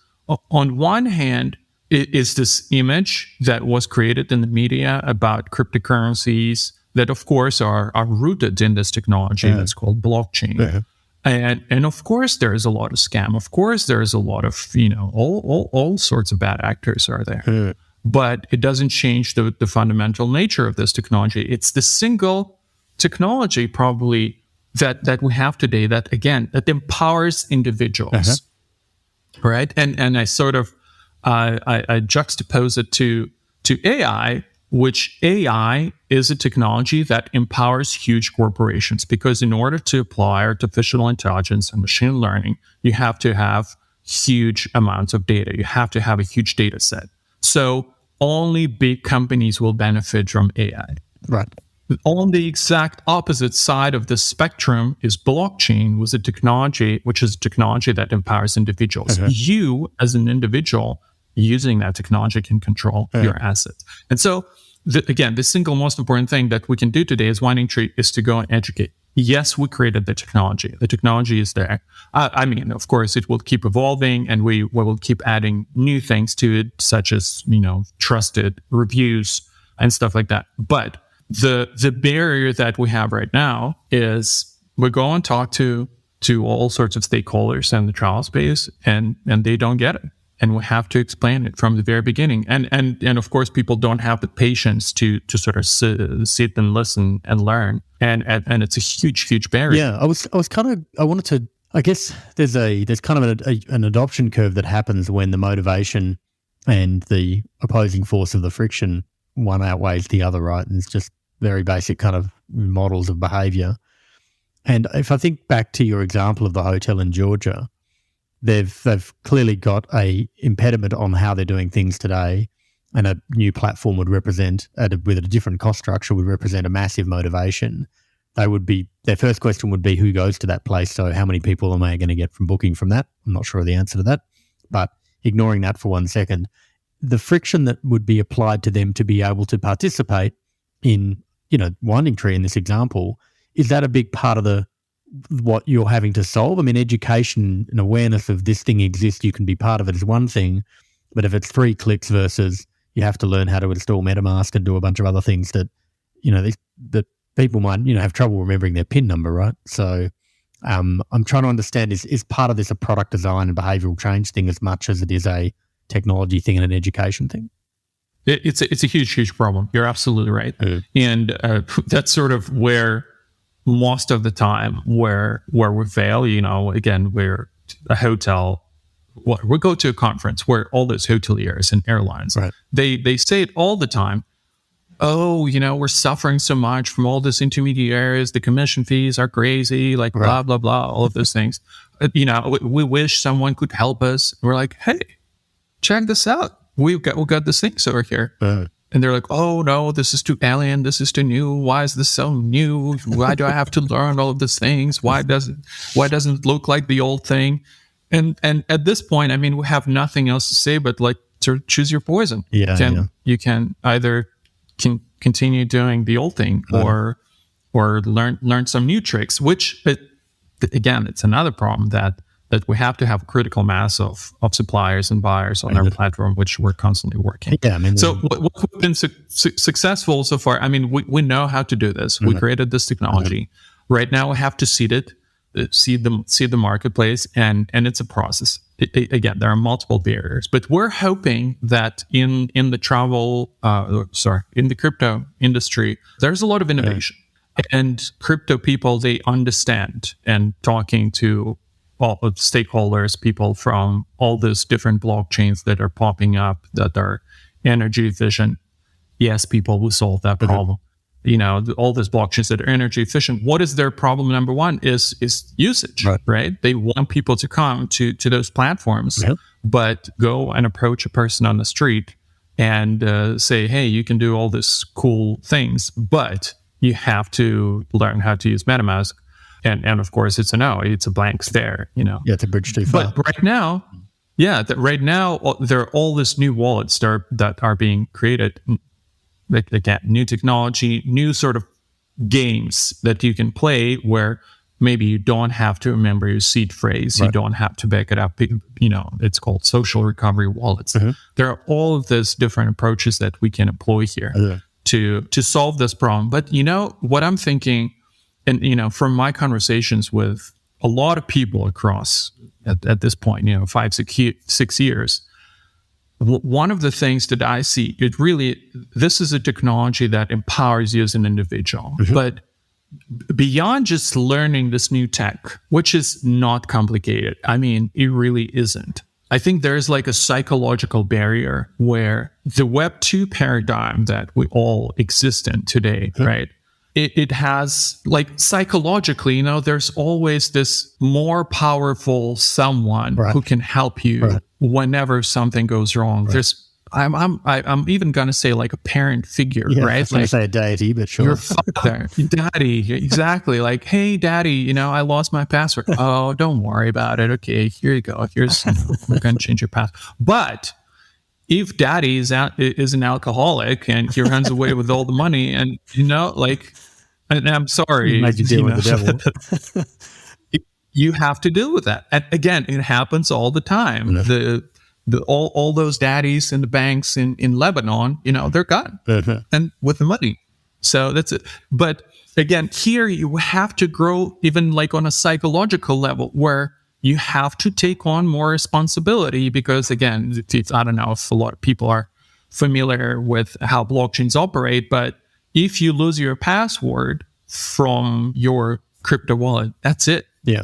On one hand, it is this image that was created in the media about cryptocurrencies that, of course, are rooted in this technology that's called blockchain. And of course, there is a lot of scam. Of course, there is a lot of, you know, all sorts of bad actors are there. But it doesn't change the fundamental nature of this technology. It's the single technology probably that we have today that empowers individuals, right? And I sort of I juxtapose it to AI, which AI is a technology that empowers huge corporations, because in order to apply artificial intelligence and machine learning, you have to have huge amounts of data. You have to have a huge data set. So only big companies will benefit from AI. Right. On the exact opposite side of the spectrum is blockchain, which is a technology that empowers individuals. You, as an individual, using that technology can control your assets. And so, the single most important thing that we can do today as Winding Tree is to go and educate. Yes, we created the technology. The technology is there. I mean, of course, it will keep evolving, and we will keep adding new things to it, such as, you know, trusted reviews and stuff like that. But the barrier that we have right now is we go and talk to all sorts of stakeholders in the travel space, and they don't get it. And we have to explain it from the very beginning. And of course, people don't have the patience to sort of sit and listen and learn. And it's a huge barrier. Yeah, I wanted to, I guess there's kind of an adoption curve that happens when the motivation and the opposing force of the friction, one outweighs the other, right? And it's just very basic kind of models of behavior. And if I think back to your example of the hotel in Georgia, they've clearly got a impediment on how they're doing things today, and a new platform would represent, with a different cost structure, would represent a massive motivation. Their first question would be, who goes to that place? So how many people am I going to get from booking from that? I'm not sure of the answer to that, but ignoring that for 1 second, the friction that would be applied to them to be able to participate in, you know, Winding Tree in this example, is that a big part of what you're having to solve? I mean, education and awareness of this thing exists, you can be part of it, is one thing, but if it's 3 clicks versus you have to learn how to install MetaMask and do a bunch of other things that, that people might, have trouble remembering their PIN number, right? So I'm trying to understand, is part of this a product design and behavioral change thing as much as it is a technology thing and an education thing? It's a huge problem. You're absolutely right. And that's sort of where most of the time where we fail, again, we're a hotel. We go to a conference where all those hoteliers and airlines, right, they say it all the time. Oh, we're suffering so much from all these intermediaries. The commission fees are crazy, like right, blah, blah, blah, all of those things. We wish someone could help us. We're like, hey, check this out. We've got this things over here. And they're like, oh no, this is too alien. This is too new. Why is this so new? Why do I have to learn all of these things? Why doesn't it look like the old thing? And at this point, I mean, we have nothing else to say but like to choose your poison. You can either continue doing the old thing or learn some new tricks, which again, it's another problem that we have to have a critical mass of suppliers and buyers on our platform, which we're constantly working. Yeah, I mean, so what's been successful so far, I mean, we know how to do this. We created this technology. Right now we have to seed it, seed the marketplace, and it's a process. Again, there are multiple barriers, but we're hoping that in the in the crypto industry, there's a lot of innovation. And crypto people, they understand, and talking to all of stakeholders, people from all these different blockchains that are popping up that are energy efficient. Yes, people will solve that problem. All these blockchains that are energy efficient. What is their problem? Number one is usage, right? They want people to come to those platforms, but go and approach a person on the street and say, hey, you can do all these cool things, but you have to learn how to use MetaMask. And of course, it's a blank stare, Yeah, it's a bridge too far. But right now, there are all these new wallets that are being created. Again, new technology, new sort of games that you can play where maybe you don't have to remember your seed phrase. You don't have to back it up. It's called social recovery wallets. There are all of these different approaches that we can employ here to solve this problem. But what I'm thinking, and from my conversations with a lot of people across at this point, 5, 6 years, one of the things that I see, this is a technology that empowers you as an individual. But beyond just learning this new tech, which is not complicated, I mean, it really isn't. I think there's like a psychological barrier where the Web 2 paradigm that we all exist in today, right? It has, like, psychologically, there's always this more powerful someone who can help you whenever something goes wrong. There's, I'm even gonna say like a parent figure, right? I was gonna say a deity, but sure. Your father, daddy, exactly. Like, hey, daddy, I lost my password. Oh, don't worry about it. Okay, here you go. We're gonna change your password. But if daddy is an alcoholic and he runs away with all the money, and and I'm sorry, he made you deal with the devil. You have to deal with that. And again, it happens all the time. All those daddies in the banks in Lebanon, they're gone, and with the money. So that's it. But again, here you have to grow even like on a psychological level where you have to take on more responsibility, because again, I don't know if a lot of people are familiar with how blockchains operate, but if you lose your password from your crypto wallet, that's it. Yeah.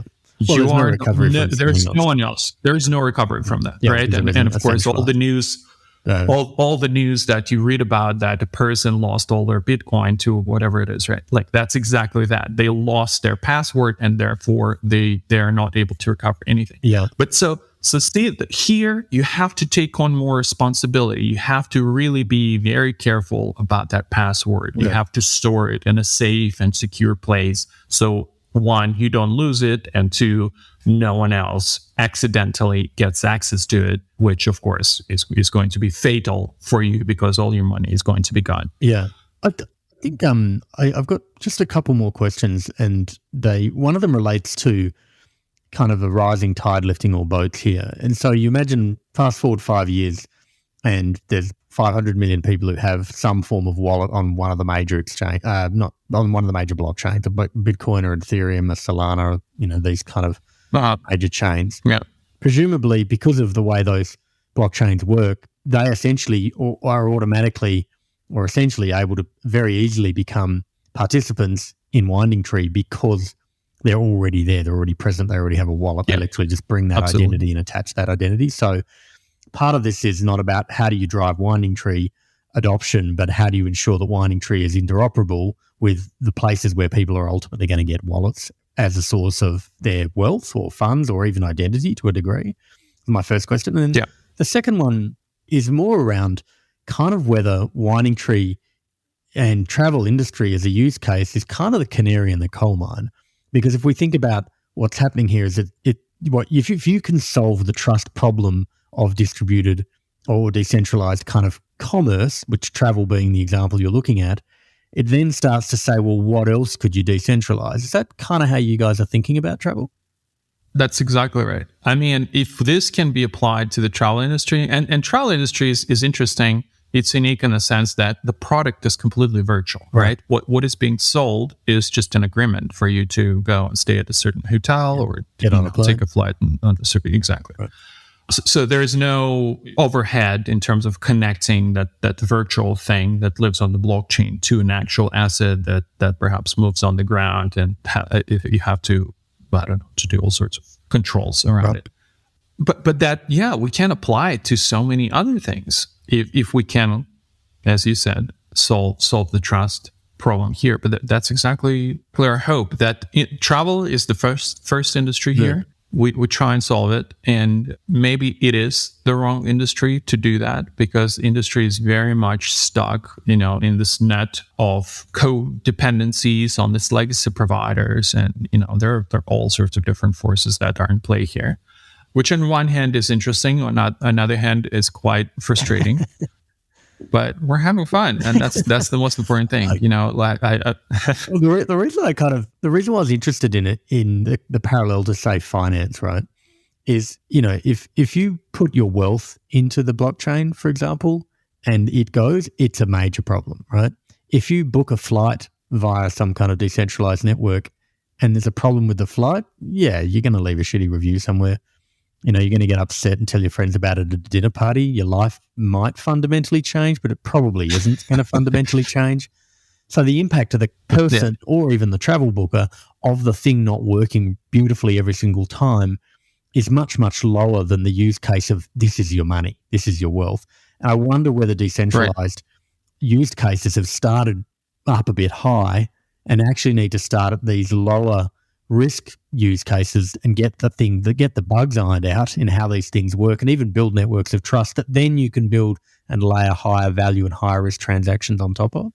Well, there's no recovery there's no one else. There's no recovery from that, right? And of course, all the news, all the news that you read about that a person lost all their Bitcoin to whatever it is, right? Like, that's exactly that. They lost their password, and therefore they are not able to recover anything. Yeah. But so see that here you have to take on more responsibility. You have to really be very careful about that password. You have to store it in a safe and secure place. So, one, you don't lose it, and two, no one else accidentally gets access to it, which of course is going to be fatal for you because all your money is going to be gone. Yeah. I think I've got just a couple more questions, and one of them relates to kind of a rising tide lifting all boats here. And so you imagine fast forward 5 years and there's 500 million people who have some form of wallet on one of the major exchange, not on one of the major blockchains, Bitcoin or Ethereum or Solana, these kind of major chains. Yeah. Presumably, because of the way those blockchains work, they essentially are automatically or essentially able to very easily become participants in Winding Tree because they're already there, they're already present, they already have a wallet. They literally just bring that identity and attach that identity. So part of this is not about how do you drive Winding Tree adoption, but how do you ensure that Winding Tree is interoperable with the places where people are ultimately going to get wallets as a source of their wealth or funds or even identity to a degree. My first question. And then the second one is more around kind of whether Winding Tree and travel industry as a use case is kind of the canary in the coal mine. Because if we think about what's happening here is that if you can solve the trust problem of distributed or decentralized kind of commerce, which travel being the example you're looking at, it then starts to say, well, what else could you decentralize? Is that kind of how you guys are thinking about travel? That's exactly right. I mean, if this can be applied to the travel industry, and travel industry is interesting, it's unique in the sense that the product is completely virtual, right? What is being sold is just an agreement for you to go and stay at a certain hotel or get on a plane, take a flight on a certain, exactly. Right. So there is no overhead in terms of connecting that virtual thing that lives on the blockchain to an actual asset that perhaps moves on the ground, and if you have to, I don't know, to do all sorts of controls around it. But that, we can apply it to so many other things if we can, as you said, solve the trust problem here. But that's exactly our hope, that travel is the first industry here. We try and solve it, and maybe it is the wrong industry to do that because industry is very much stuck, in this net of codependencies on this legacy providers, and there are all sorts of different forces that are in play here, which on one hand is interesting, on another hand is quite frustrating. But we're having fun, and that's the most important thing. The reason why I was interested in it, in the parallel to say finance, right, is if you put your wealth into the blockchain, for example, and it goes, it's a major problem, right? If you book a flight via some kind of decentralized network, and there's a problem with the flight, you're going to leave a shitty review somewhere. You're going to get upset and tell your friends about it at a dinner party. Your life might fundamentally change, but it probably isn't going to fundamentally change. So the impact to the person or even the travel booker of the thing not working beautifully every single time is much, much lower than the use case of this is your money, this is your wealth. And I wonder whether decentralized use cases have started up a bit high and actually need to start at these lower risk use cases and get the bugs ironed out in how these things work, and even build networks of trust that then you can build and layer higher value and higher risk transactions on top of.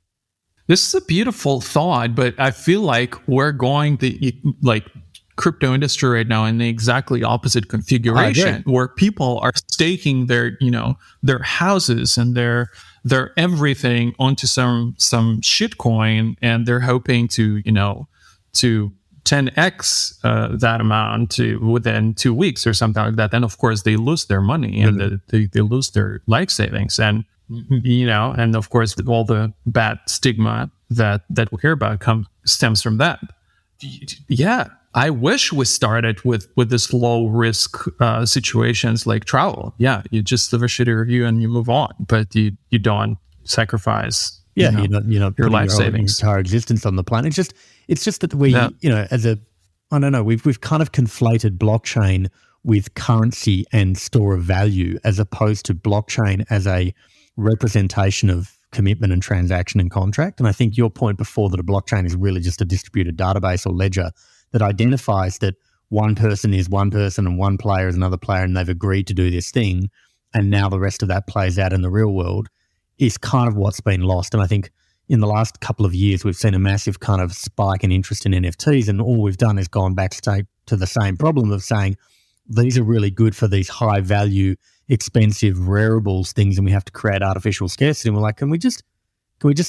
This is a beautiful thought, but I feel like we're going the crypto industry right now in the exactly opposite configuration, where people are staking their houses and their everything onto some shitcoin, and they're hoping to 10x that amount within 2 weeks or something like that. Then of course they lose their money and they lose their life savings, and and of course all the bad stigma that we hear about stems from that. I wish we started with this low risk situations like travel. You just live a shitty review and you move on, but you don't sacrifice you're not your life savings, entire existence on the planet. It's just that we, I don't know, we've kind of conflated blockchain with currency and store of value, as opposed to blockchain as a representation of commitment and transaction and contract. And I think your point before that a blockchain is really just a distributed database or ledger that identifies that one person is one person and one player is another player, and they've agreed to do this thing, and now the rest of that plays out in the real world, is kind of what's been lost. And I think in the last couple of years, we've seen a massive kind of spike in interest in NFTs, and all we've done is gone back to the same problem of saying these are really good for these high value, expensive rareables things, and we have to create artificial scarcity. And we're like, can we just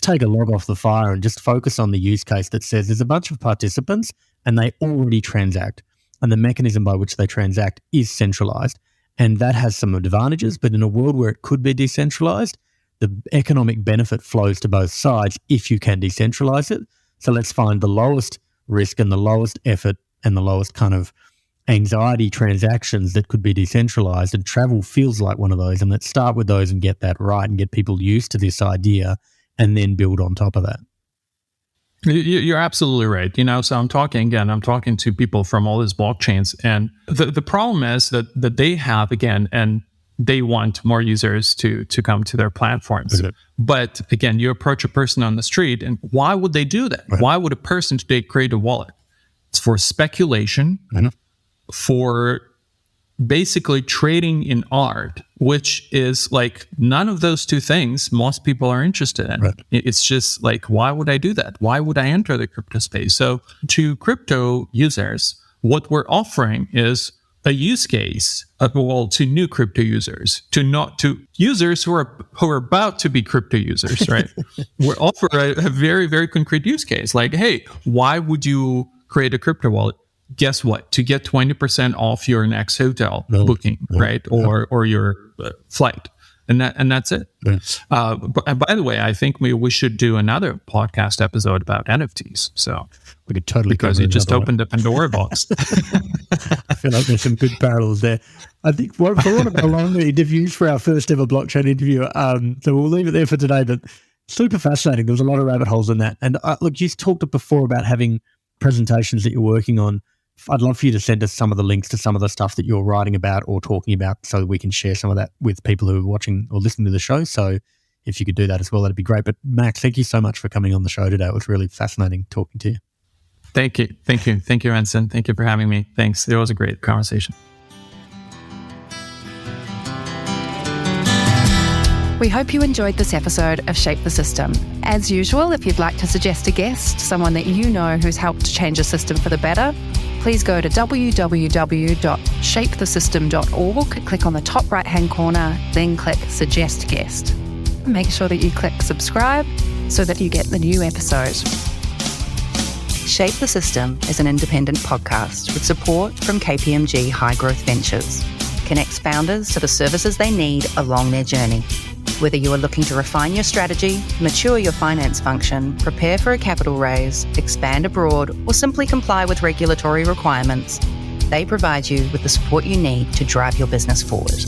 take a log off the fire and just focus on the use case that says there's a bunch of participants and they already transact, and the mechanism by which they transact is centralized, and that has some advantages. But in a world where it could be decentralized, the economic benefit flows to both sides if you can decentralize it. So let's find the lowest risk and the lowest effort and the lowest kind of anxiety transactions that could be decentralized, and travel feels like one of those. And let's start with those and get that right and get people used to this idea and then build on top of that. You're absolutely right. So I'm talking to people from all these blockchains, and the problem is that they have, again, and they want more users to come to their platforms. Okay. But again, you approach a person on the street, and why would they do that? Right. Why would a person today create a wallet? It's for speculation, for basically trading in art, which is like none of those two things most people are interested in. Right. It's just like, why would I do that? Why would I enter the crypto space? So to crypto users, what we're offering is a use case, to new crypto users, to users who are about to be crypto users, right? We offer a very, very concrete use case. Like, hey, why would you create a crypto wallet? Guess what? To get 20% off your next hotel booking, right? Or your flight. And that's it. Yeah. But by the way, I think we should do another podcast episode about NFTs. So we could totally, because you just opened the Pandora box. I feel like there's some good parallels there. I think for one of our long interviews for our first ever blockchain interview, so we'll leave it there for today. But super fascinating. There was a lot of rabbit holes in that. And look, you talked before about having presentations that you're working on. I'd love for you to send us some of the links to some of the stuff that you're writing about or talking about so that we can share some of that with people who are watching or listening to the show. So if you could do that as well, that'd be great. But Max, thank you so much for coming on the show today. It was really fascinating talking to you. Thank you, Ensign. Thank you for having me. Thanks. It was a great conversation. We hope you enjoyed this episode of Shape the System. As usual, if you'd like to suggest a guest, someone that you know who's helped change a system for the better, please go to www.shapethesystem.org, click on the top right-hand corner, then click Suggest Guest. Make sure that you click subscribe so that you get the new episode. Shape the System is an independent podcast with support from KPMG High Growth Ventures. Connects founders to the services they need along their journey. Whether you are looking to refine your strategy, mature your finance function, prepare for a capital raise, expand abroad, or simply comply with regulatory requirements, they provide you with the support you need to drive your business forward.